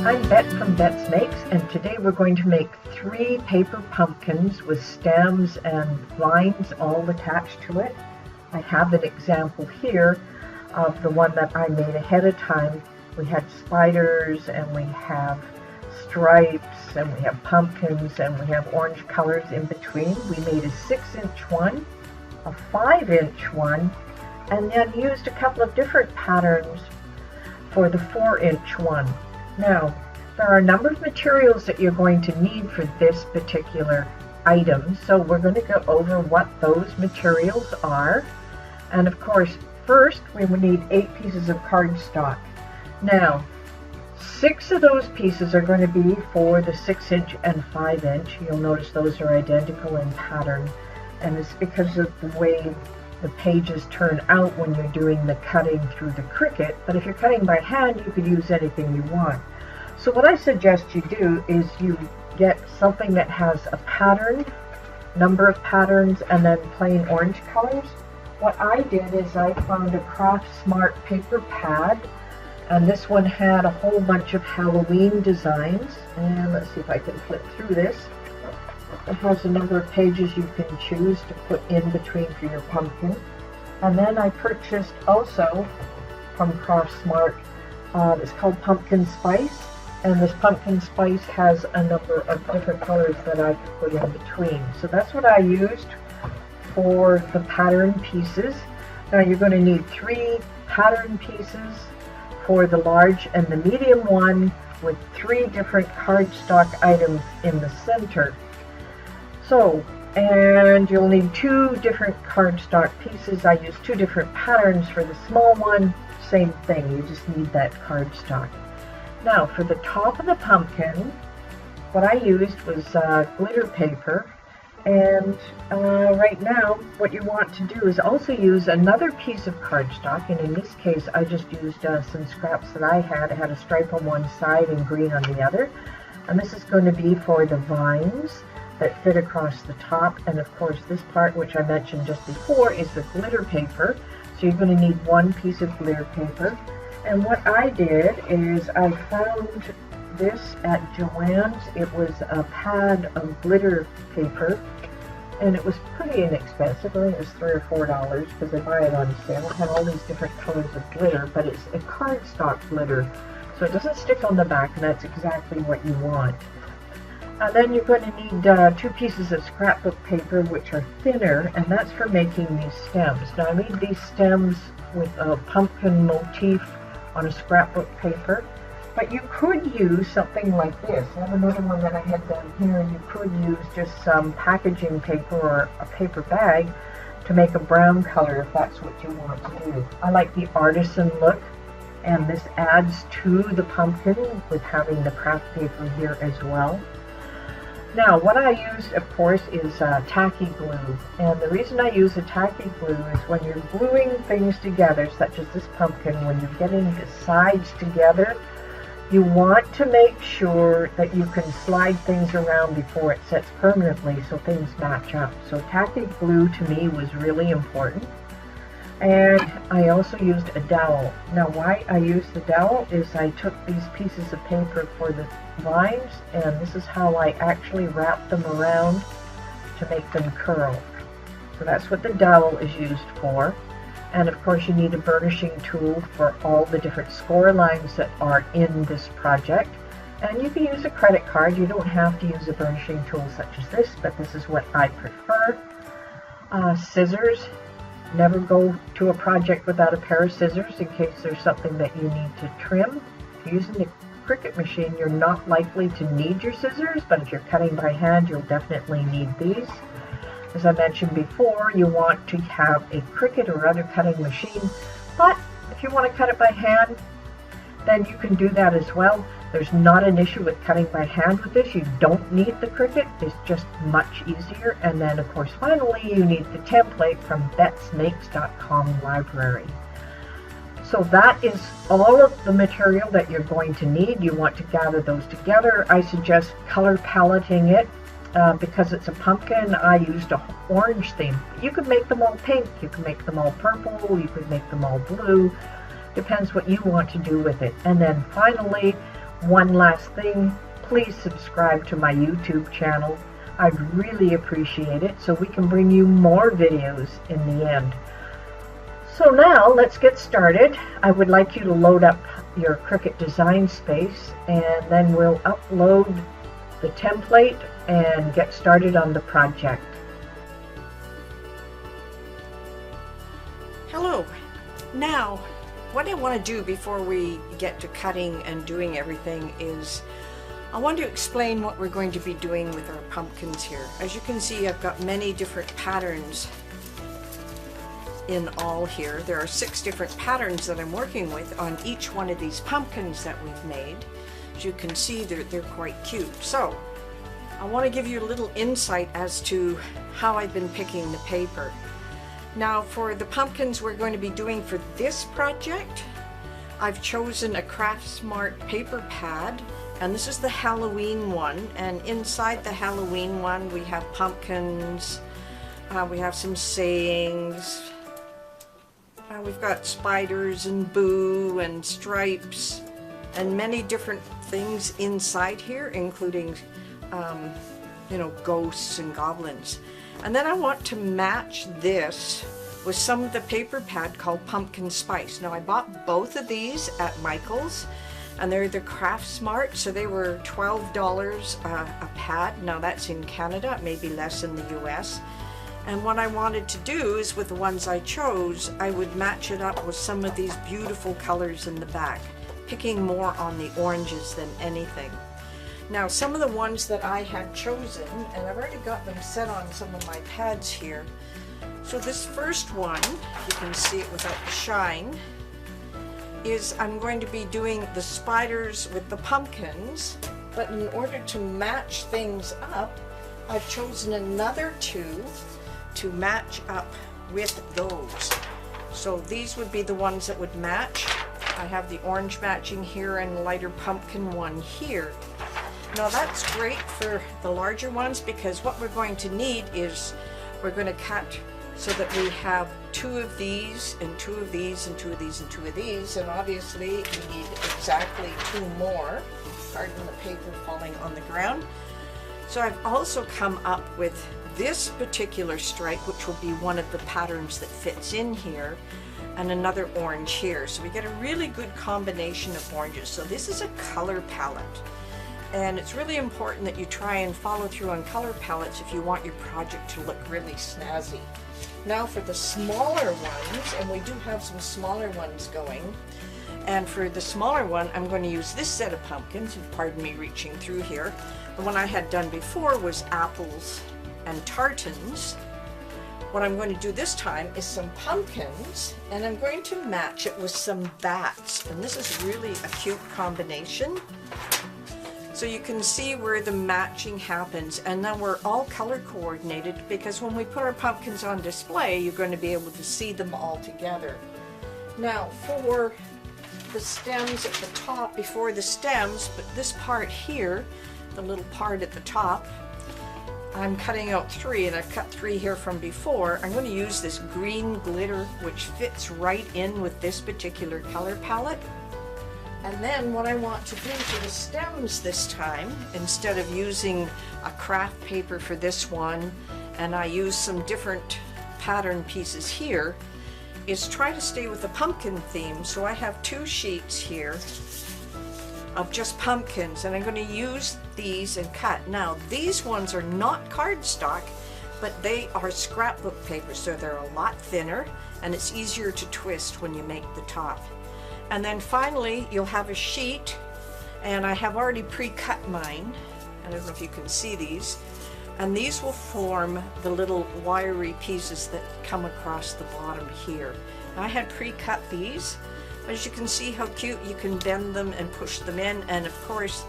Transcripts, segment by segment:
I'm Bet from Bet's Makes, and today we're going to make 3 paper pumpkins with stems and vines all attached to it. I have an example here of the one that I made ahead of time. We had spiders, and we have stripes, and we have pumpkins, and we have orange colors in between. We made a 6-inch one, a 5-inch one, and then used a couple of different patterns for the 4-inch one. Now, there are a number of materials that you're going to need for this particular item, so we're going to go over what those materials are. And of course, first we will need 8 pieces of cardstock. Now, 6 of those pieces are going to be for the 6-inch and 5-inch. You'll notice those are identical in pattern, and it's because of the way the pages turn out when you're doing the cutting through the Cricut. But if you're cutting by hand, you could use anything you want. So what I suggest you do is you get something that has a pattern, number of patterns, and then plain orange colors. What I did is I found a Craft Smart paper pad, and this one had a whole bunch of Halloween designs. And let's see if I can flip through this. It has a number of pages you can choose to put in between for your pumpkin. And then I purchased also from Craft Smart, it's called Pumpkin Spice. And this pumpkin spice has a number of different colors that I could put in between. So that's what I used for the pattern pieces. Now you're going to need 3 pattern pieces for the large and the medium one, with 3 different cardstock items in the center. So, and you'll need 2 different cardstock pieces. I used 2 different patterns for the small one. Same thing, you just need that cardstock. Now, for the top of the pumpkin, what I used was glitter paper. And right now, what you want to do is also use another piece of cardstock. And in this case, I just used some scraps that I had. I had a stripe on one side and green on the other. And this is going to be for the vines that fit across the top. And of course, this part, which I mentioned just before, is the glitter paper. So you're going to need 1 piece of glitter paper. And what I did is I found this at Joann's. It was a pad of glitter paper, and it was pretty inexpensive. I think it was $3 or $4 because I buy it on sale. It had all these different colors of glitter, but it's a cardstock glitter, so it doesn't stick on the back, and that's exactly what you want. And then you're going to need 2 pieces of scrapbook paper, which are thinner, and that's for making these stems. Now I made these stems with a pumpkin motif on a scrapbook paper, but you could use something like this. I have another one that I had down here, and you could use just some packaging paper or a paper bag to make a brown color if that's what you want to do. I like the artisan look, and this adds to the pumpkin with having the craft paper here as well. Now, what I used, of course, is tacky glue. And the reason I use a tacky glue is when you're gluing things together, such as this pumpkin, when you're getting the sides together, you want to make sure that you can slide things around before it sets permanently so things match up. So tacky glue to me was really important. And I also used a dowel. Now why I used the dowel is I took these pieces of paper for the vines, and this is how I actually wrapped them around to make them curl. So that's what the dowel is used for. And of course you need a burnishing tool for all the different score lines that are in this project. And you can use a credit card. You don't have to use a burnishing tool such as this, but this is what I prefer. Scissors. Never go to a project without a pair of scissors in case there's something that you need to trim. If you're using the Cricut machine, you're not likely to need your scissors, but if you're cutting by hand, you'll definitely need these. As I mentioned before, you want to have a Cricut or other cutting machine, but if you want to cut it by hand, then you can do that as well. There's not an issue with cutting by hand with this. You don't need the Cricut. It's just much easier. And then, of course, finally, you need the template from betsmakes.com library. So that is all of the material that you're going to need. You want to gather those together. I suggest color paletting it. Because it's a pumpkin, I used an orange theme. You could make them all pink, you could make them all purple, you could make them all blue. Depends what you want to do with it. And then finally, One last thing, please subscribe to my YouTube channel. I'd really appreciate it so we can bring you more videos in the end. So now let's get started. I would like you to load up your Cricut design space, and then we'll upload the template and get started on the project. Hello. Now, what I want to do before we get to cutting and doing everything is I want to explain what we're going to be doing with our pumpkins here. As you can see, I've got many different patterns in all here. There are 6 different patterns that I'm working with on each one of these pumpkins that we've made. As you can see, they're quite cute. So I want to give you a little insight as to how I've been picking the paper. Now, for the pumpkins we're going to be doing for this project, I've chosen a Craft Smart paper pad, and this is the Halloween one, and inside the Halloween one we have pumpkins, we have some sayings, we've got spiders and boo and stripes and many different things inside here, including you know, ghosts and goblins. And then I want to match this with some of the paper pad called Pumpkin Spice. Now, I bought both of these at Michael's, and they're the Craft Smart, so they were $12 a pad. Now that's in Canada, it may be less in the US. And what I wanted to do is, with the ones I chose, I would match it up with some of these beautiful colors in the back, picking more on the oranges than anything. Now, some of the ones that I had chosen, and I've already got them set on some of my pads here. So this first one, you can see it without the shine, is I'm going to be doing the spiders with the pumpkins, but in order to match things up, I've chosen another 2 to match up with those. So these would be the ones that would match. I have the orange matching here and the lighter pumpkin one here. Now that's great for the larger ones, because what we're going to need is we're going to cut so that we have 2 of these and 2 of these and 2 of these and 2 of these, and obviously we need exactly 2 more. Pardon the paper falling on the ground. So I've also come up with this particular stripe, which will be one of the patterns that fits in here, and another orange here. So we get a really good combination of oranges. So this is a color palette, and it's really important that you try and follow through on color palettes if you want your project to look really snazzy. Now for the smaller ones, and we do have some smaller ones going, and for the smaller one I'm going to use this set of pumpkins, and pardon me reaching through here. The one I had done before was apples and tartans. What I'm going to do this time is some pumpkins, and I'm going to match it with some bats, and this is really a cute combination. So you can see where the matching happens, and now we're all color coordinated, because when we put our pumpkins on display, you're going to be able to see them all together. Now for the stems at the top, before the stems, but this part here, the little part at the top, I'm cutting out 3, and I've cut 3 here from before. I'm going to use this green glitter, which fits right in with this particular color palette. And then what I want to do for the stems this time, instead of using a craft paper for this one, and I use some different pattern pieces here, is try to stay with the pumpkin theme. So I have 2 sheets here of just pumpkins, and I'm going to use these and cut. Now these ones are not cardstock, but they are scrapbook paper, so they're a lot thinner, and it's easier to twist when you make the top. And then finally you'll have a sheet, and I have already pre-cut mine. I don't know if you can see these, and these will form the little wiry pieces that come across the bottom here. I had pre-cut these. As you can see how cute, you can bend them and push them in, and of course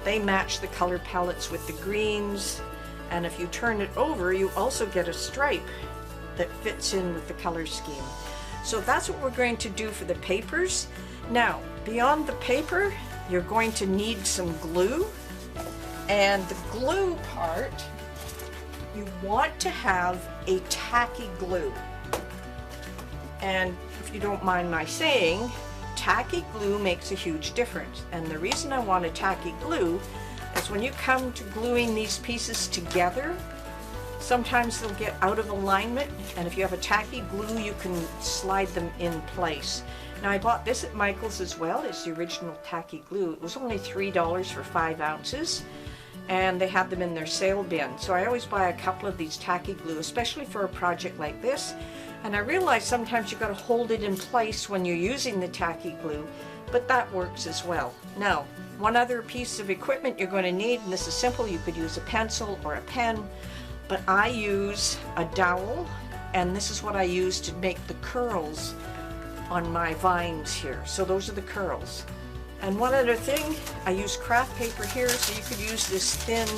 they match the color palettes with the greens, and if you turn it over you also get a stripe that fits in with the color scheme. So that's what we're going to do for the papers. Now beyond the paper, you're going to need some glue, and the glue part, you want to have a tacky glue. And if you don't mind my saying, tacky glue makes a huge difference. And the reason I want a tacky glue is when you come to gluing these pieces together, sometimes they'll get out of alignment, and if you have a tacky glue, you can slide them in place. Now, I bought this at Michael's as well. It's the original tacky glue. It was only $3 for 5 ounces, and they had them in their sale bin. So I always buy a couple of these tacky glue, especially for a project like this. And I realize sometimes you've got to hold it in place when you're using the tacky glue, but that works as well. Now, one other piece of equipment you're going to need, and this is simple, you could use a pencil or a pen, but I use a dowel, and this is what I use to make the curls on my vines here. So those are the curls. And one other thing, I use craft paper here, so you could use this thin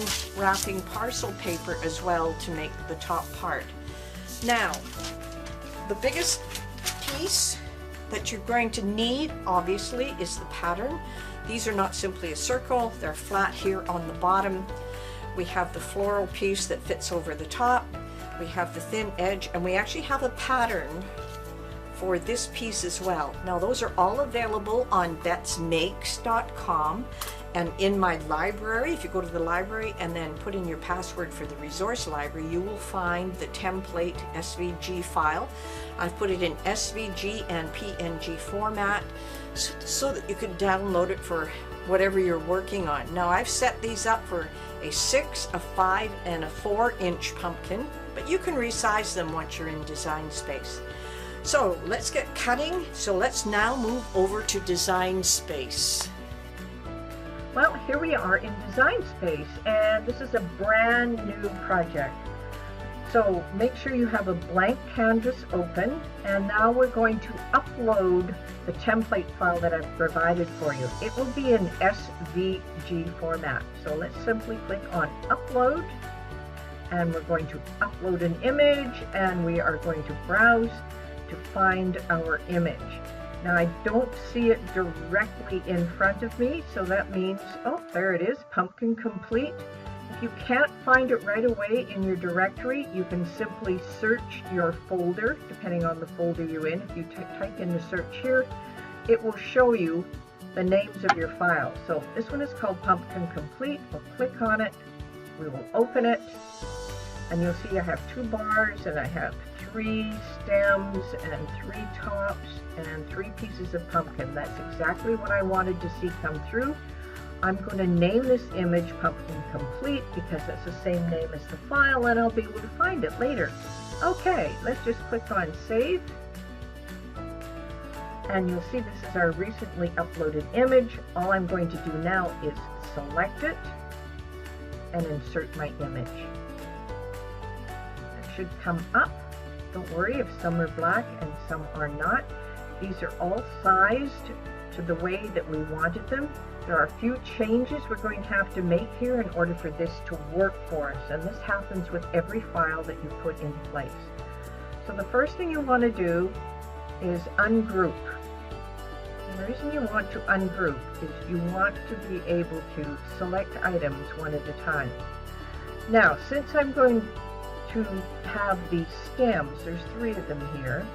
wrapping parcel paper as well to make the top part. Now, the biggest piece that you're going to need, obviously, is the pattern. These are not simply a circle, they're flat here on the bottom. We have the floral piece that fits over the top. We have the thin edge, and we actually have a pattern for this piece as well. Now, those are all available on betsmakes.com, and in my library, if you go to the library and then put in your password for the resource library, you will find the template SVG file. I've put it in SVG and PNG format so that you can download it for whatever you're working on. Now, I've set these up for a 6, a 5, and a 4-inch pumpkin, but you can resize them once you're in Design Space. So let's get cutting. So let's now move over to Design Space. Well, here we are in Design Space, and this is a brand new project. So make sure you have a blank canvas open, and now we're going to upload the template file that I've provided for you. It will be in SVG format. So let's simply click on Upload, and we're going to upload an image, and we are going to browse to find our image. Now, I don't see it directly in front of me, so that means, oh, there it is, Pumpkin Complete. If you can't find it right away in your directory, you can simply search your folder, depending on the folder you're in. If you type in the search here, it will show you the names of your files. So this one is called Pumpkin Complete. We'll click on it, we will open it, and you'll see I have 2 bars, and I have 3 stems and 3 tops and 3 pieces of pumpkin. That's exactly what I wanted to see come through. I'm going to name this image Pumpkin Complete because that's the same name as the file, and I'll be able to find it later. Okay, let's just click on Save, and you'll see this is our recently uploaded image. All I'm going to do now is select it and insert my image. It should come up. Don't worry if some are black and some are not. These are all sized to the way that we wanted them. There are a few changes we're going to have to make here in order for this to work for us, and this happens with every file that you put into place. So the first thing you want to do is ungroup. And the reason you want to ungroup is you want to be able to select items one at a time. Now, since I'm going to have these stems, there's 3 of them here,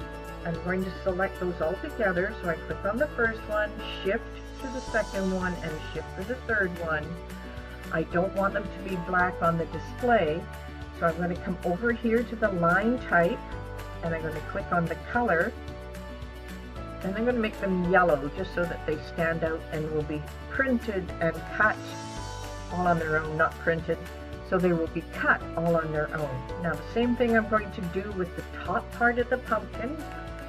I'm going to select those all together. So I click on the first one, shift to the second one, and shift to the third one. I don't want them to be black on the display, so I'm going to come over here to the line type, and I'm going to click on the color, and I'm going to make them yellow just so that they stand out and will be printed and cut all on their own, not printed. So they will be cut all on their own. Now the same thing I'm going to do with the top part of the pumpkin.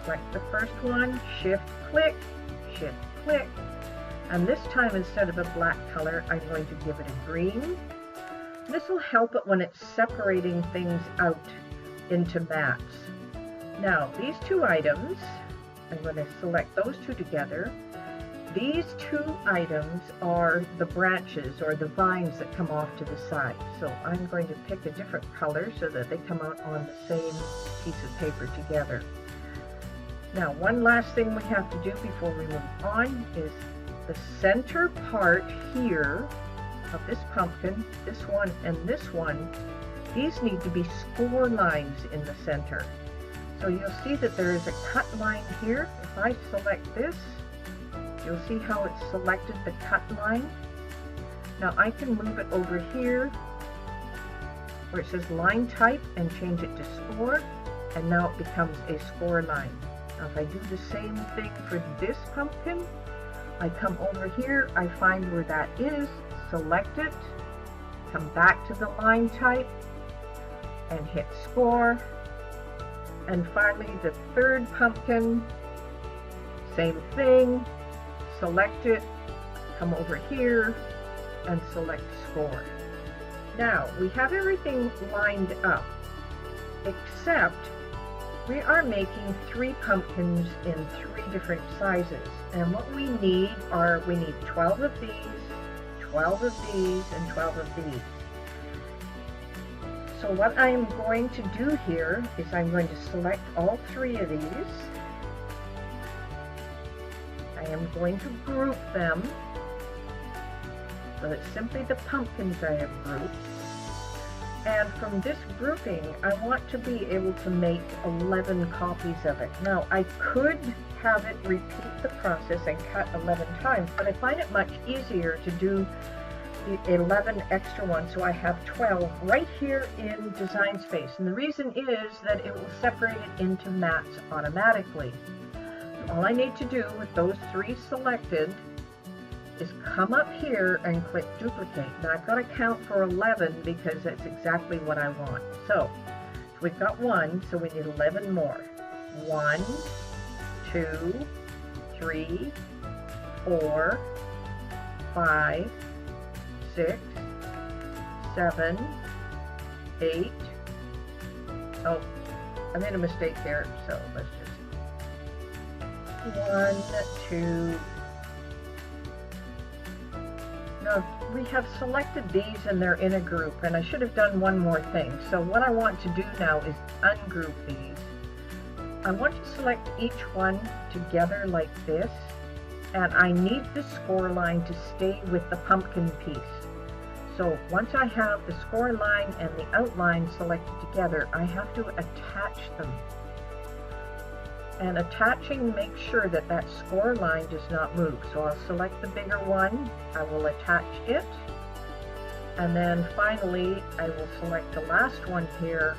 Select the first one, shift click, and this time instead of a black color, I'm going to give it a green. This will help it when it's separating things out into mats. Now these 2 items, I'm going to select those 2 together. These 2 items are the branches or the vines that come off to the side. So I'm going to pick a different color so that they come out on the same piece of paper together. Now, one last thing we have to do before we move on is the center part here of this pumpkin, this one and this one, these need to be score lines in the center. So you'll see that there is a cut line here. If I select this, you'll see how it's selected the cut line. Now I can move it over here where it says line type and change it to score, and now it becomes a score line. Now if I do the same thing for this pumpkin, I come over here, I find where that is, select it, come back to the line type and hit score. And finally the third pumpkin, same thing, select it, come over here and select score. Now we have everything lined up, except we are making 3 pumpkins in 3 different sizes. And what we need are, we need 12 of these, 12 of these, and 12 of these. So what I'm going to do here is I'm going to select all 3 of these. I am going to group them. So it's simply the pumpkins I have grouped. And from this grouping, I want to be able to make 11 copies of it. Now, I could have it repeat the process and cut 11 times, but I find it much easier to do the 11 extra ones, so I have 12 right here in Design Space. And the reason is that it will separate it into mats automatically. All I need to do with those 3 selected is come up here and click duplicate. Now I've got to count for 11 because that's exactly what I want. So we've got 1, so we need 11 more. 1, 2, 3, 4, 5, 6, 7, 8. Oh, I made a mistake here, so let's just 1, 2. Now, we have selected these and they're in a group, and I should have done one more thing. So what I want to do now is ungroup these. I want to select each one together like this, and I need the score line to stay with the pumpkin piece. So once I have the score line and the outline selected together, I have to attach them. And attaching makes sure that that score line does not move. So I'll select the bigger one, I will attach it, and then finally I will select the last one here,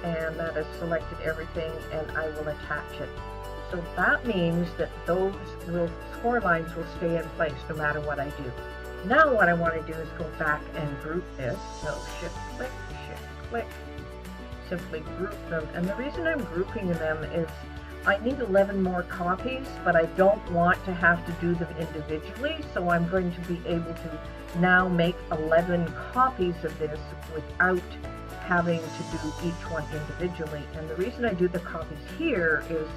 and that has selected everything, and I will attach it. So that means that those score lines will stay in place no matter what I do. Now what I want to do is go back and group this. So shift click, simply group them. And the reason I'm grouping them is I need 11 more copies, but I don't want to have to do them individually, so I'm going to be able to now make 11 copies of this without having to do each one individually. And the reason I do the copies here is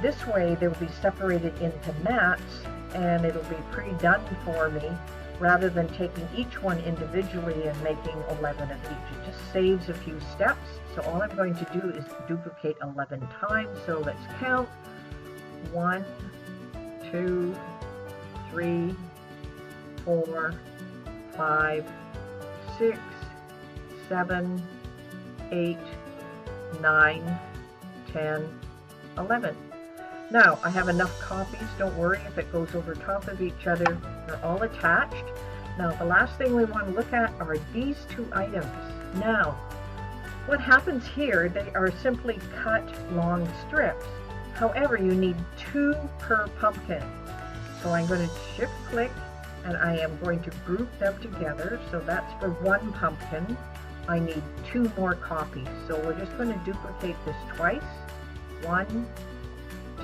this way they will be separated into mats and it'll be pre-done for me, rather than taking each one individually and making 11 of each. It just saves a few steps. So all I'm going to do is duplicate 11 times. So let's count. 1, 2, 3, 4, 5, 6, 7, 8, 9, 10, 11. Now, I have enough copies. Don't worry if it goes over top of each other. They're all attached. Now, the last thing we want to look at are these 2 items. Now, what happens here, they are simply cut long strips. However, you need 2 per pumpkin. So I'm going to shift click and I am going to group them together. So that's for 1 pumpkin. I need 2 more copies. So we're just going to duplicate this twice. 1,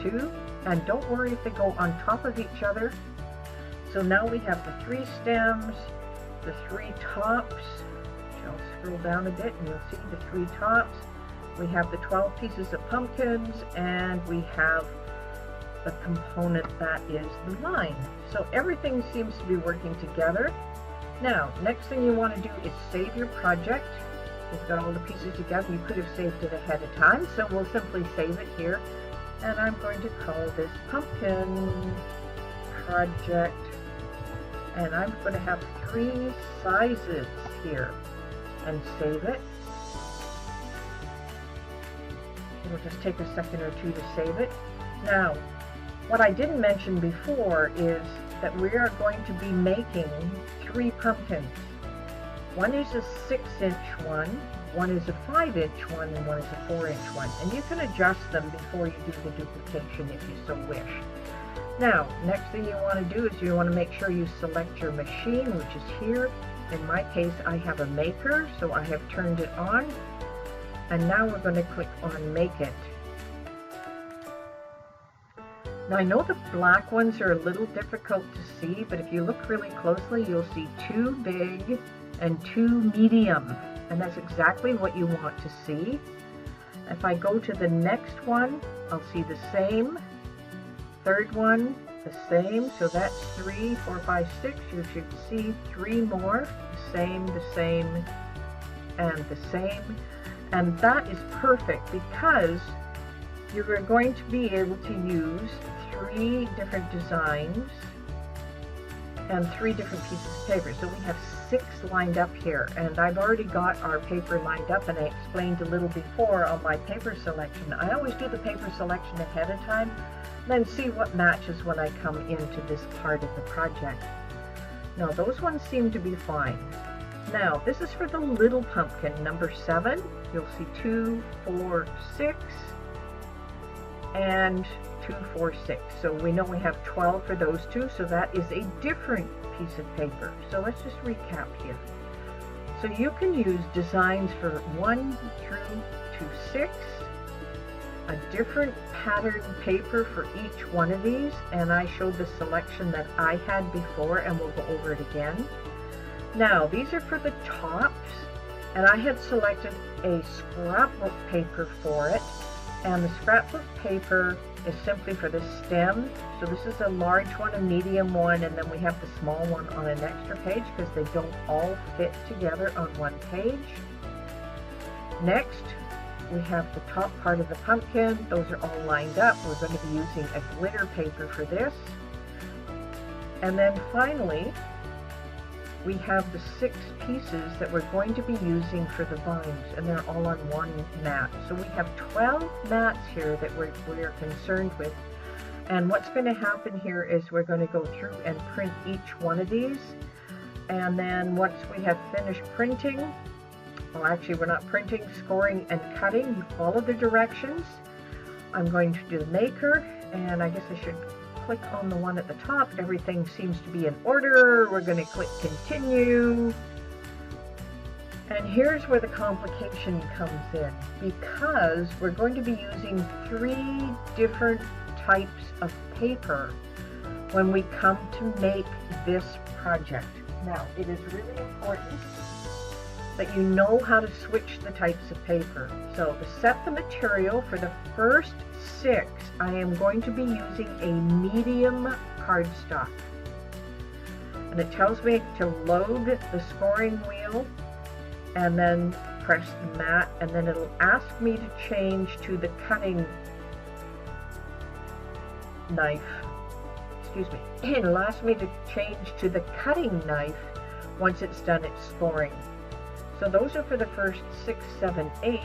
2, and don't worry if they go on top of each other. So now we have the 3 stems, the 3 tops. I'll scroll down a bit and you'll see the 3 tops. We have the 12 pieces of pumpkins, and we have the component that is the line. So everything seems to be working together. Now, next thing you want to do is save your project. We've got all the pieces together. You could have saved it ahead of time, so we'll simply save it here. And I'm going to call this pumpkin project, and I'm going to have 3 sizes here, and save it. It'll just take a second or 2 to save it. Now, What I didn't mention before is that we are going to be making 3 pumpkins. One is a 6-inch one is a 5-inch one, and one is a 4-inch one. And you can adjust them before you do the duplication if you so wish. Now, next thing you want to do is you want to make sure you select your machine, which is here. In my case, I have a maker, so I have turned it on. And now we're going to click on Make It. Now I know the black ones are a little difficult to see, but if you look really closely, you'll see 2 big and 2 medium, and that's exactly what you want to see. If I go to the next one, I'll see the same. Third one, the same, so that's 3, 4, 5, 6. You should see 3 more, the same, and the same. And that is perfect because you're going to be able to use 3 different designs and 3 different pieces of paper. So we have 6 lined up here, and I've already got our paper lined up, and I explained a little before on my paper selection. I always do the paper selection ahead of time, then see what matches when I come into this part of the project. Now those ones seem to be fine. Now this is for the little pumpkin, number 7. You'll see 2, 4, 6, and 2, 4, 6. So we know we have 12 for those 2, so that is a different piece of paper. So let's just recap here. So you can use designs for 1 through to 6, a different pattern paper for each one of these, and I showed the selection that I had before, and we'll go over it again. Now these are for the tops, and I had selected a scrapbook paper for it, and the scrapbook paper is simply for the stem. So this is a large one, a medium one, and then we have the small one on an extra page because they don't all fit together on one page. Next, we have the top part of the pumpkin. Those are all lined up. We're going to be using a glitter paper for this. And then finally, we have the 6 pieces that we're going to be using for the vines, and they're all on one mat. So we have 12 mats here that we're concerned with. And what's going to happen here is we're going to go through and print each one of these. And then once we have finished printing, well, actually we're not printing, scoring and cutting. You follow the directions. I'm going to do the maker, and I guess I should click on the one at the top. Everything seems to be in order. We're going to click continue. And here's where the complication comes in, because we're going to be using 3 different types of paper when we come to make this project. Now, it is really important that you know how to switch the types of paper. So to set the material for the first 6, I am going to be using a medium cardstock. And it tells me to load the scoring wheel and then press the mat, and then it'll ask me to change to the cutting knife. Excuse me. It'll ask me to change to the cutting knife once it's done its scoring. So those are for the first 6, 7, 8.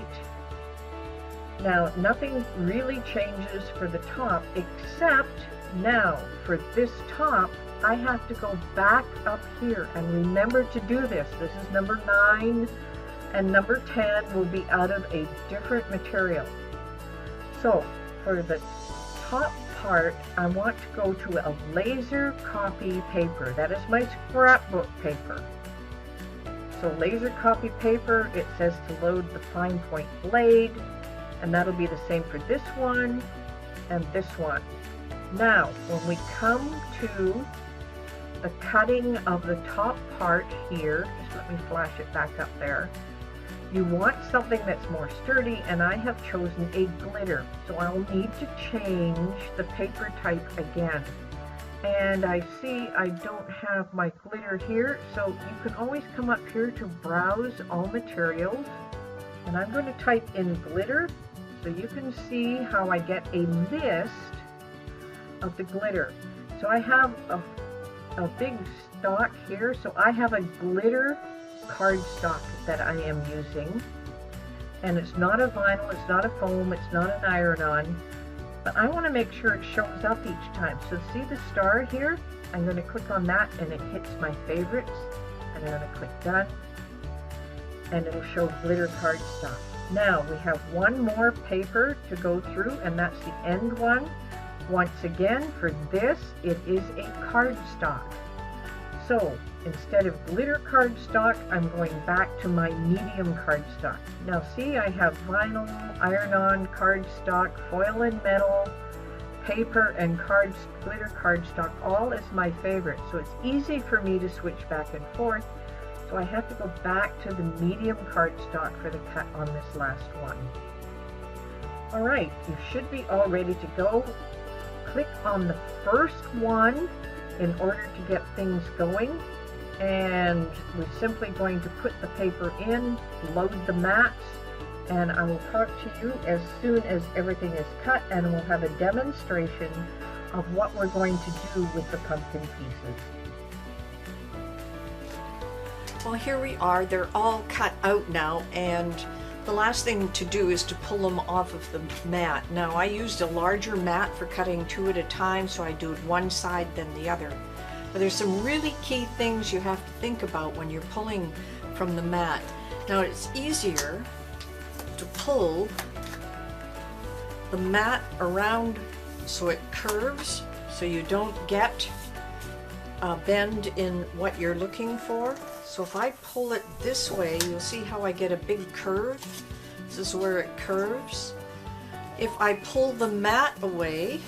Now, nothing really changes for the top, except now for this top, I have to go back up here, and remember to do this. This is number 9, and number 10 will be out of a different material. So for the top part, I want to go to a laser copy paper. That is my scrapbook paper. So laser copy paper, it says to load the fine point blade, and that'll be the same for this one and this one. Now, when we come to the cutting of the top part here, just let me flash it back up there, you want something that's more sturdy, and I have chosen a glitter. So I'll need to change the paper type again. And I see I don't have my glitter here, so you can always come up here to browse all materials, and I'm going to type in glitter so you can see how I get a list of the glitter. So I have a big stock here, so I have a glitter cardstock that I am using, and it's not a vinyl, it's not a foam, it's not an iron-on. but I want to make sure it shows up each time. So see the star here? I'm going to click on that and it hits my favorites. And I'm going to click done. And it'll show glitter cardstock. Now we have one more paper to go through, and that's the end one. Once again, for this, it is a cardstock. So instead of glitter cardstock, I'm going back to my medium cardstock. Now see, I have vinyl, iron-on cardstock, foil and metal, paper, and glitter cardstock, all is my favorite. So it's easy for me to switch back and forth. So I have to go back to the medium cardstock for the cut on this last one. All right, you should be all ready to go. Click on the first one in order to get things going. And we're simply going to put the paper in, load the mats, and I will talk to you as soon as everything is cut, and we'll have a demonstration of what we're going to do with the pumpkin pieces. Well, here we are. They're all cut out now, and the last thing to do is to pull them off of the mat. Now, I used a larger mat for cutting two at a time, so I do it one side then the other. But there's some really key things you have to think about when you're pulling from the mat. Now, it's easier to pull the mat around so it curves, so you don't get a bend in what you're looking for. So if I pull it this way, you'll see how I get a big curve. This is where it curves. If I pull the mat away,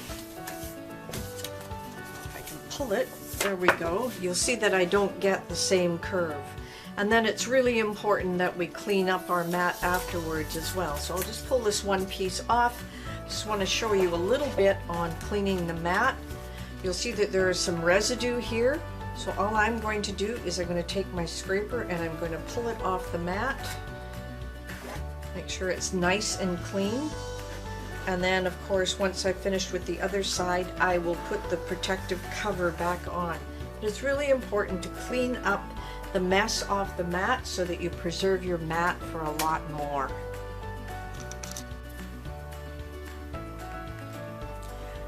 if I can pull it, there we go, you'll see that I don't get the same curve. And then it's really important that we clean up our mat afterwards as well. So I'll just pull this one piece off. Just want to show you a little bit on cleaning the mat. You'll see that there is some residue here. So all I'm going to do is I'm going to take my scraper and I'm going to pull it off the mat. Make sure it's nice and clean. And then of course, once I've finished with the other side, I will put the protective cover back on. It's really important to clean up the mess off the mat so that you preserve your mat for a lot more.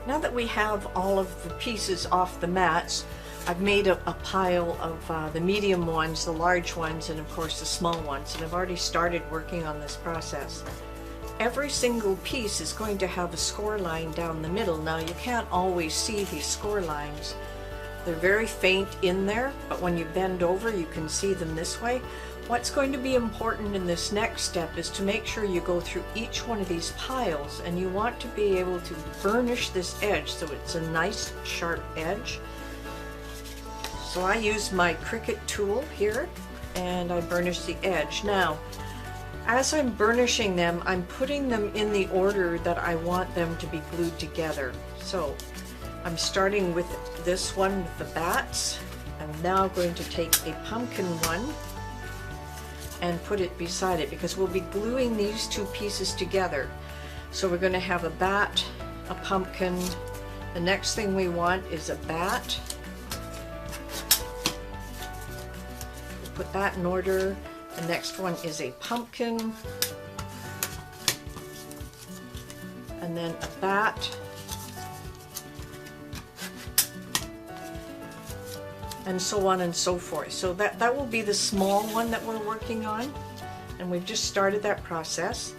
Now that we have all of the pieces off the mats, I've made a pile of the medium ones, the large ones, and of course the small ones, and I've already started working on this process. Every single piece is going to have a score line down the middle. Now you can't always see these score lines. They're very faint in there, but when you bend over you can see them this way. What's going to be important in this next step is to make sure you go through each one of these piles, and you want to be able to burnish this edge so it's a nice sharp edge. So I use my Cricut tool here and I burnish the edge. Now, as I'm burnishing them, I'm putting them in the order that I want them to be glued together. So I'm starting with this one with the bats. I'm now going to take a pumpkin one and put it beside it because we'll be gluing these two pieces together. So we're going to have a bat, a pumpkin. The next thing we want is a bat. Put that in order. The next one is a pumpkin, and then a bat, and so on and so forth. So that will be the small one that we're working on, and we've just started that process.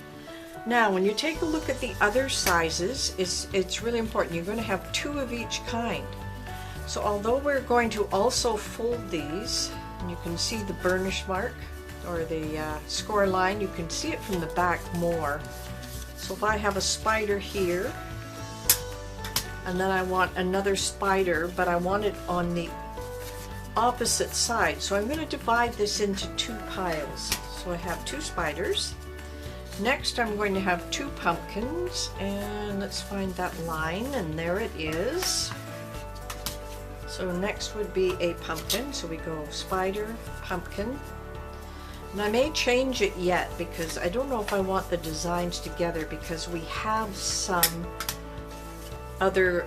Now when you take a look at the other sizes, it's really important. You're going to have two of each kind. So although we're going to also fold these, and you can see the burnish mark or the score line, you can see it from the back more. So if I have a spider here and then I want another spider, but I want it on the opposite side, so I'm going to divide this into two piles. So I have two spiders. Next I'm going to have two pumpkins, and let's find that line, and there it is. So next would be a pumpkin, so we go spider, pumpkin. And I may change it yet because I don't know if I want the designs together because we have some other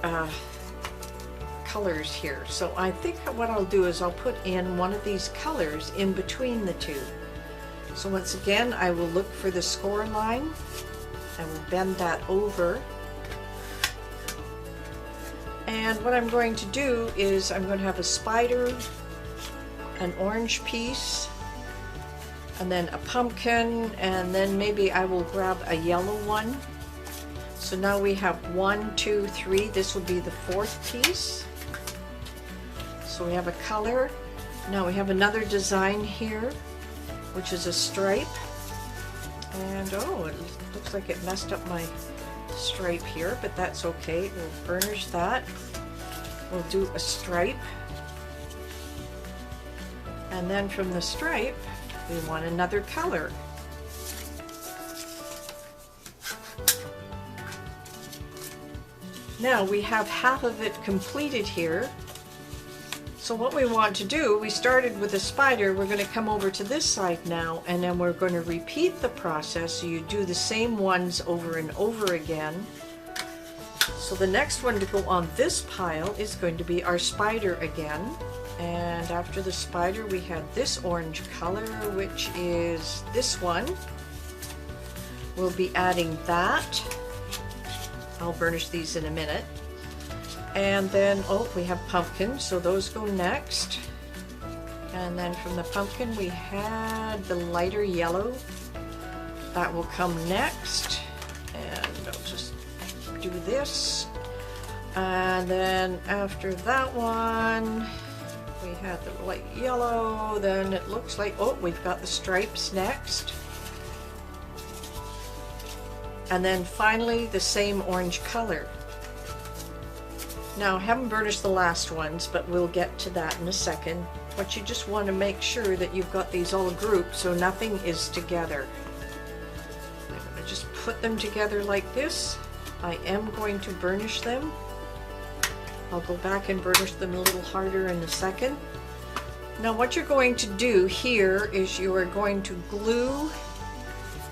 colors here. So I think what I'll do is I'll put in one of these colors in between the two. So once again, I will look for the score line. I will bend that over. And what I'm going to do is I'm going to have a spider, an orange piece, and then a pumpkin, and then maybe I will grab a yellow one. So now we have 1, 2, 3. This will be the 4th piece. So we have a color. Now we have another design here, which is a stripe. And oh, it looks like it messed up my stripe here, but that's okay. We'll burnish that. We'll do a stripe. And then from the stripe, we want another color. Now we have half of it completed here. So what we want to do, we started with a spider, we're going to come over to this side now, and then we're going to repeat the process. So you do the same ones over and over again. So the next one to go on this pile is going to be our spider again. And after the spider, we have this orange color, which is this one. We'll be adding that. I'll burnish these in a minute. And then, oh, we have pumpkin, so those go next. And then from the pumpkin, we had the lighter yellow. That will come next. And I'll just do this. And then after that one, we had the light yellow. Then it looks like, oh, we've got the stripes next. And then finally the same orange color. Now I haven't burnished the last ones, but we'll get to that in a second. But you just want to make sure that you've got these all grouped so nothing is together. I'm going to just put them together like this. I am going to burnish them. I'll go back and burnish them a little harder in a second. Now what you're going to do here is you are going to glue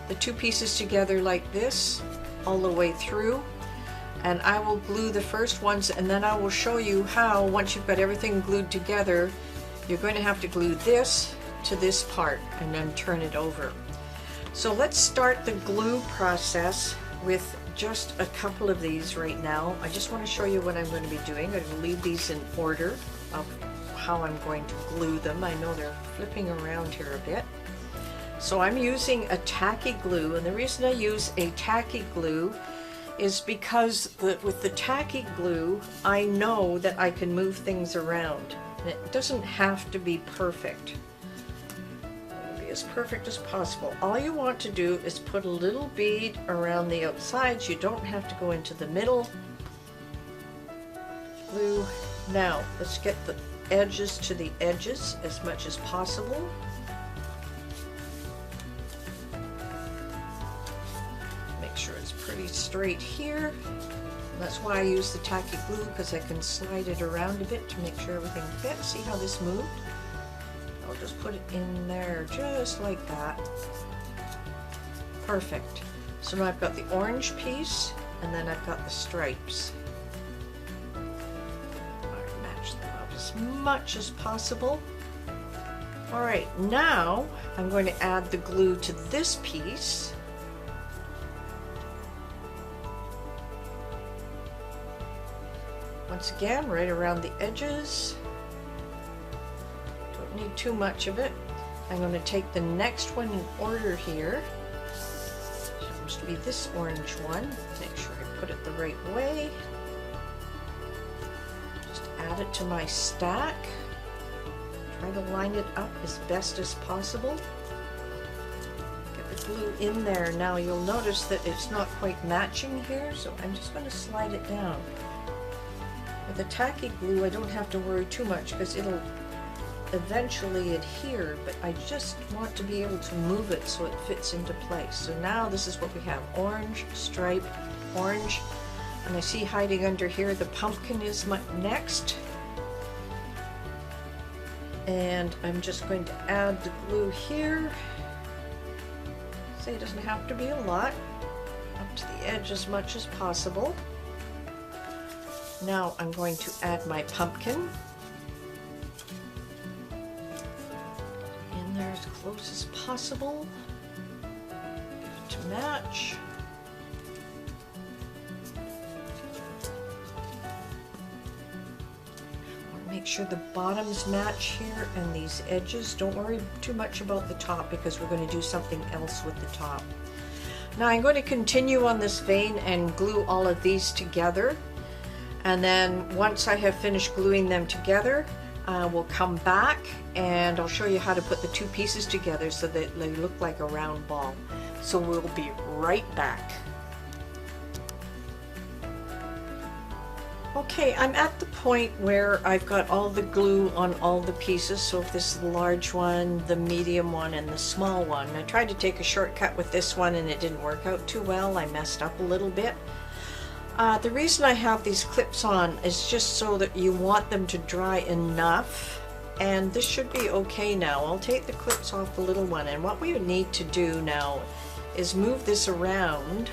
the 2 pieces together like this all the way through, and I will glue the first ones, and then I will show you how, once you've got everything glued together, you're going to have to glue this to this part and then turn it over. So let's start the glue process with just a couple of these right now. I just want to show you what I'm going to be doing. I'm going to leave these in order of how I'm going to glue them. I know they're flipping around here a bit. So I'm using a tacky glue, and the reason I use a tacky glue is because with the tacky glue, I know that I can move things around. And it doesn't have to be perfect. It'll be as perfect as possible. All you want to do is put a little bead around the outsides. You don't have to go into the middle. Glue. Now, let's get the edges to the edges as much as possible. Sure it's pretty straight here. That's why I use the tacky glue, because I can slide it around a bit to make sure everything fits. See how this moved? I'll just put it in there just like that. Perfect. So now I've got the orange piece, and then I've got the stripes. I'll match them up as much as possible. Alright, now I'm going to add the glue to this piece. Once again, right around the edges. Don't need too much of it. I'm going to take the next one in order here. It happens to be this orange one. Make sure I put it the right way. Just add it to my stack. Try to line it up as best as possible. Get the glue in there. Now you'll notice that it's not quite matching here, so I'm just going to slide it down. With the tacky glue, I don't have to worry too much because it'll eventually adhere, but I just want to be able to move it so it fits into place. So now this is what we have: orange, stripe, orange, and I see hiding under here the pumpkin is my next. And I'm just going to add the glue here. Say it doesn't have to be a lot, up to the edge as much as possible. Now I'm going to add my pumpkin in there as close as possible to match. make sure the bottoms match here and these edges. Don't worry too much about the top because we're going to do something else with the top. Now I'm going to continue on this vein and glue all of these together, and then once I have finished gluing them together, we'll come back and I'll show you how to put the two pieces together so that they look like a round ball. So we'll be right back. Okay, I'm at the point where I've got all the glue on all the pieces. So if this is the large one, the medium one, and the small one. I tried to take a shortcut with this one and it didn't work out too well. I messed up a little bit. The reason I have these clips on is just so that you want them to dry enough, and this should be okay now. I'll take the clips off the little one, and what we need to do now is move this around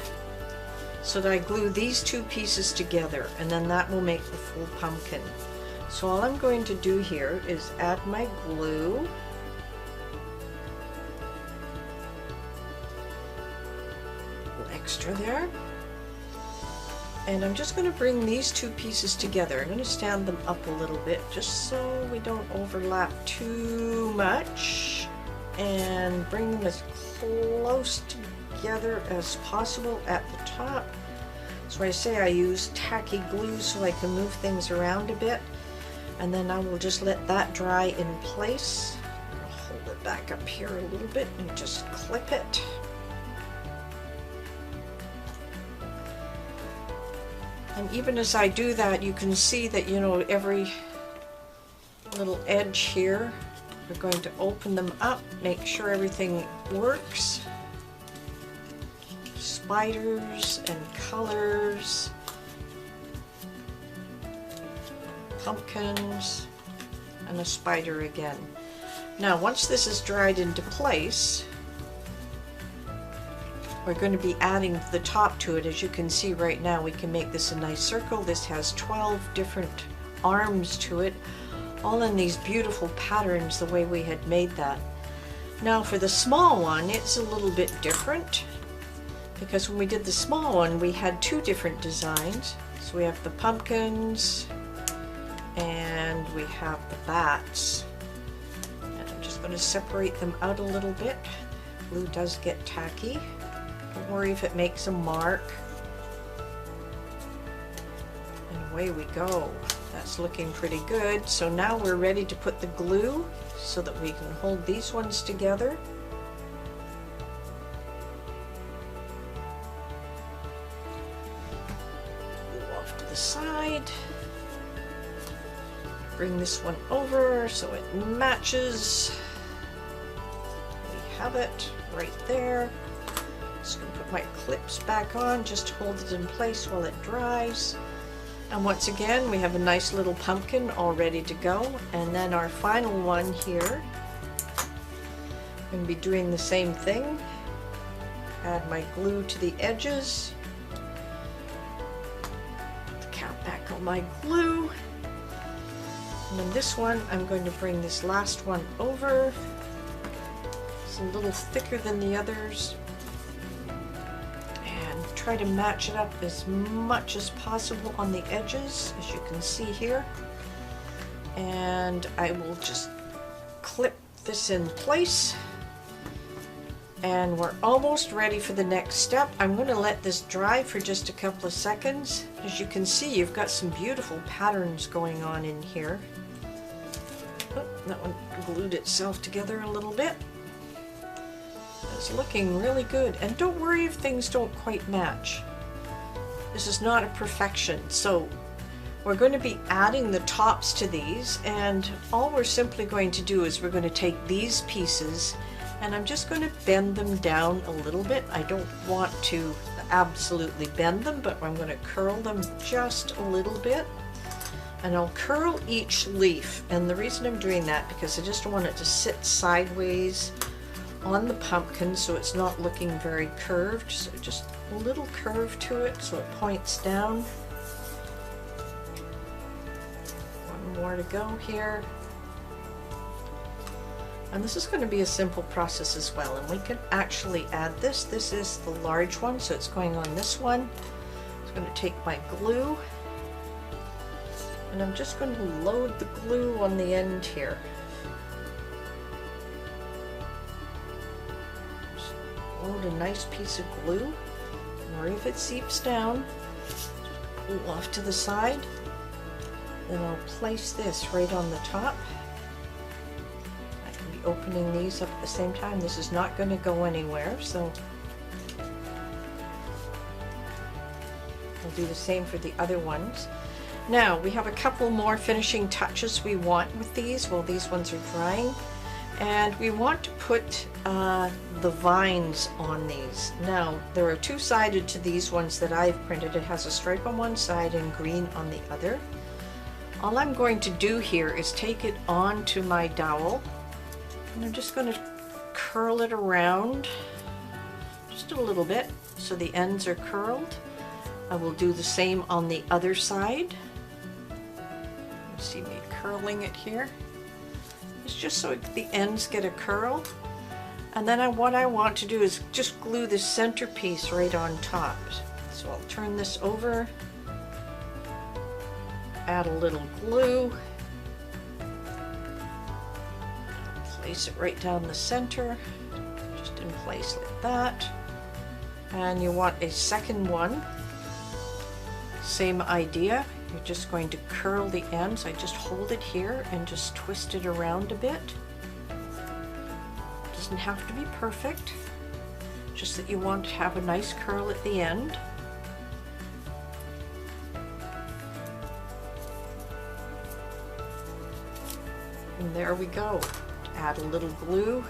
so that I glue these two pieces together, and then that will make the full pumpkin. So all I'm going to do here is add my glue. A little extra there. And I'm just going to bring these two pieces together. I'm going to stand them up a little bit just so we don't overlap too much, and bring them as close together as possible at the top. So I say I use tacky glue so I can move things around a bit, and then I will just let that dry in place. I'll hold it back up here a little bit and just clip it. And even as I do that, you can see that, you know, every little edge here, we're going to open them up, make sure everything works. Spiders and colors, pumpkins, and a spider again. Now, once this is dried into place, we're going to be adding the top to it. As you can see right now, we can make this a nice circle. This has 12 different arms to it, all in these beautiful patterns the way we had made that. Now for the small one, it's a little bit different, because when we did the small one, we had two different designs. So we have the pumpkins and we have the bats. And I'm just going to separate them out a little bit. Glue does get tacky. Don't worry if it makes a mark. And away we go. That's looking pretty good. So now we're ready to put the glue so that we can hold these ones together. Glue off to the side. Bring this one over so it matches. We have it right there. Just going to put my clips back on, just hold it in place while it dries. And once again, we have a nice little pumpkin all ready to go. And then our final one here, I'm going to be doing the same thing. Add my glue to the edges. Put the cap back on my glue. And then this one, I'm going to bring this last one over. It's a little thicker than the others. Try to match it up as much as possible on the edges, as you can see here. And I will just clip this in place. And we're almost ready for the next step. I'm going to let this dry for just a couple of seconds. As you can see, you've got some beautiful patterns going on in here. Oh, that one glued itself together a little bit. It's looking really good, and don't worry if things don't quite match. This is not a perfection, so we're going to be adding the tops to these, and all we're simply going to do is we're going to take these pieces and I'm just going to bend them down a little bit. I don't want to absolutely bend them, but I'm going to curl them just a little bit, and I'll curl each leaf. And the reason I'm doing that, because I just want it to sit sideways on the pumpkin so it's not looking very curved. So just a little curve to it so it points down. One more to go here. And this is going to be a simple process as well, and we can actually add this. This is the large one, so it's going on this one. I'm going to take my glue And I'm just going to load the glue on the end here. Just load a nice piece of glue. Or if it seeps down, glue off to the side. Then I'll place this right on the top. I can be opening these up at the same time. This is not going to go anywhere, so I'll do the same for the other ones. Now we have a couple more finishing touches we want with these. Well, these ones are drying, and we want to put the vines on these. Now there are two-sided to these ones that I've printed. It has a stripe on one side and green on the other. All I'm going to do here is take it onto my dowel, and I'm just going to curl it around just a little bit so the ends are curled. I will do the same on the other side. You see me curling it here. It's just so the ends get a curl. And then what I want to do is just glue the centerpiece right on top. So I'll turn this over, add a little glue, place it right down the center, just in place like that. And you want a second one. Same idea. You're just going to curl the ends. I just hold it here and just twist it around a bit. Doesn't have to be perfect, just that you want to have a nice curl at the end. And there we go. Add a little glue.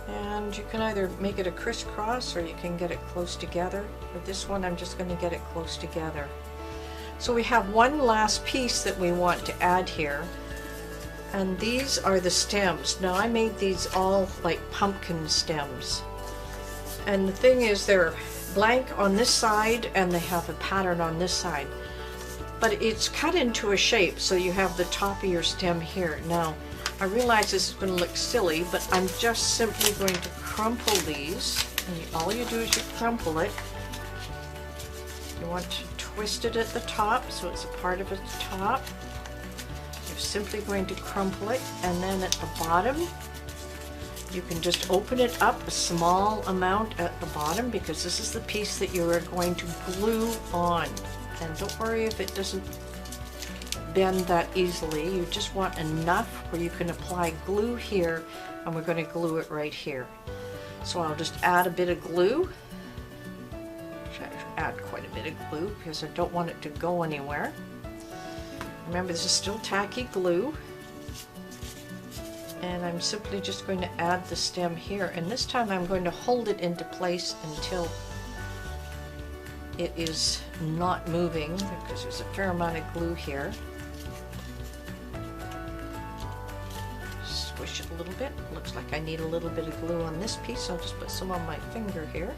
And you can either make it a crisscross or you can get it close together. For this one, I'm just going to get it close together. So we have one last piece that we want to add here, and these are the stems. Now I made these all like pumpkin stems, and the thing is they're blank on this side and they have a pattern on this side, but it's cut into a shape so you have the top of your stem here. Now I realize this is going to look silly, but I'm just simply going to crumple these, and all you do is you crumple it. You want to twist it at the top so it's a part of its top. You're simply going to crumple it, and then at the bottom you can just open it up a small amount at the bottom, because this is the piece that you are going to glue on. And don't worry if it doesn't bend that easily. You just want enough where you can apply glue here, and we're going to glue it right here. So I'll just add a bit of glue. Add quite a bit of glue because I don't want it to go anywhere. Remember, this is still tacky glue. And I'm simply just going to add the stem here, and this time I'm going to hold it into place until it is not moving, because there's a fair amount of glue here. Squish it a little bit. Looks like I need a little bit of glue on this piece. I'll just put some on my finger here.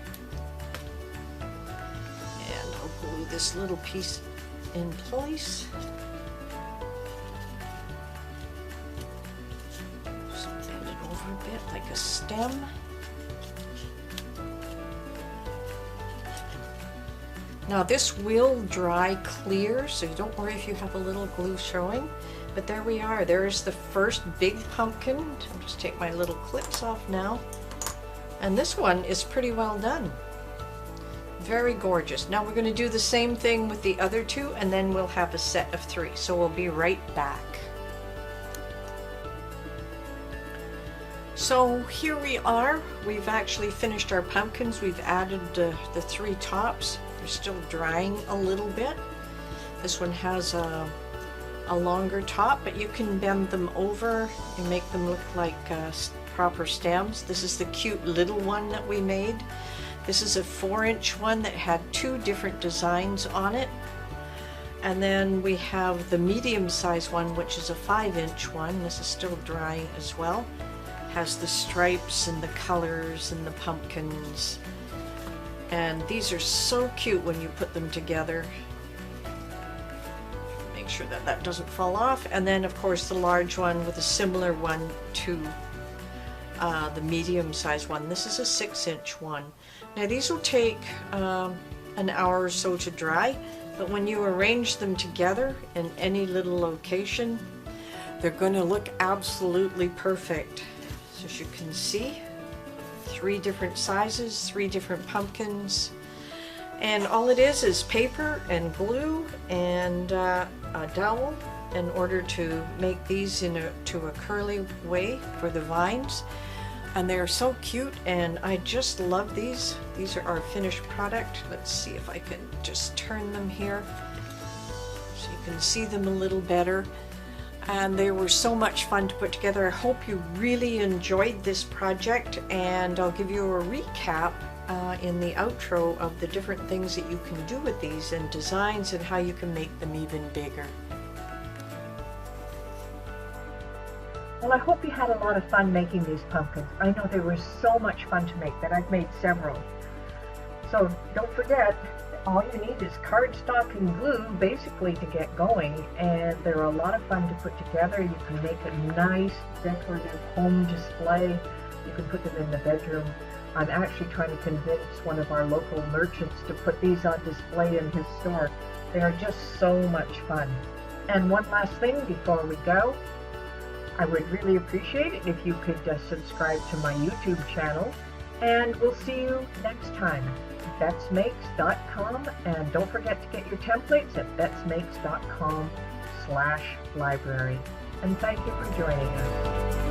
And I'll glue this little piece in place. Just bend it over a bit like a stem. Now this will dry clear, so don't worry if you have a little glue showing. But there we are. There's the first big pumpkin. I'll just take my little clips off now. And this one is pretty well done. Very gorgeous. Now we're going to do the same thing with the other two, and then we'll have a set of 3. So we'll be right back. So here we are. We've actually finished our pumpkins. We've added the 3 tops. They're still drying a little bit. This one has a longer top, but you can bend them over and make them look like proper stems. This is the cute little one that we made. This is a 4-inch one that had 2 different designs on it. And then we have the medium-sized one, which is a 5-inch one. This is still drying as well. Has the stripes and the colors and the pumpkins. And these are so cute when you put them together. Make sure that that doesn't fall off. And then of course the large one with a similar one to the medium-sized one. This is a 6-inch one. Now these will take an hour or so to dry, but when you arrange them together in any little location, they're going to look absolutely perfect. So as you can see, 3 different sizes, 3 different pumpkins, and all it is paper and glue and a dowel in order to make these to a curly way for the vines. And they're so cute, and I just love these. These are our finished product. Let's see if I can just turn them here so you can see them a little better. And they were so much fun to put together. I hope you really enjoyed this project, and I'll give you a recap in the outro of the different things that you can do with these and designs and how you can make them even bigger. Well, I hope you had a lot of fun making these pumpkins. I know they were so much fun to make that I've made several. So don't forget, all you need is cardstock and glue basically to get going, and they're a lot of fun to put together. You can make a nice decorative home display. You can put them in the bedroom. I'm actually trying to convince one of our local merchants to put these on display in his store. They are just so much fun. And one last thing before we go, I would really appreciate it if you could subscribe to my YouTube channel, and we'll see you next time. betsmakes.com, and don't forget to get your templates at betsmakes.com/library. And thank you for joining us.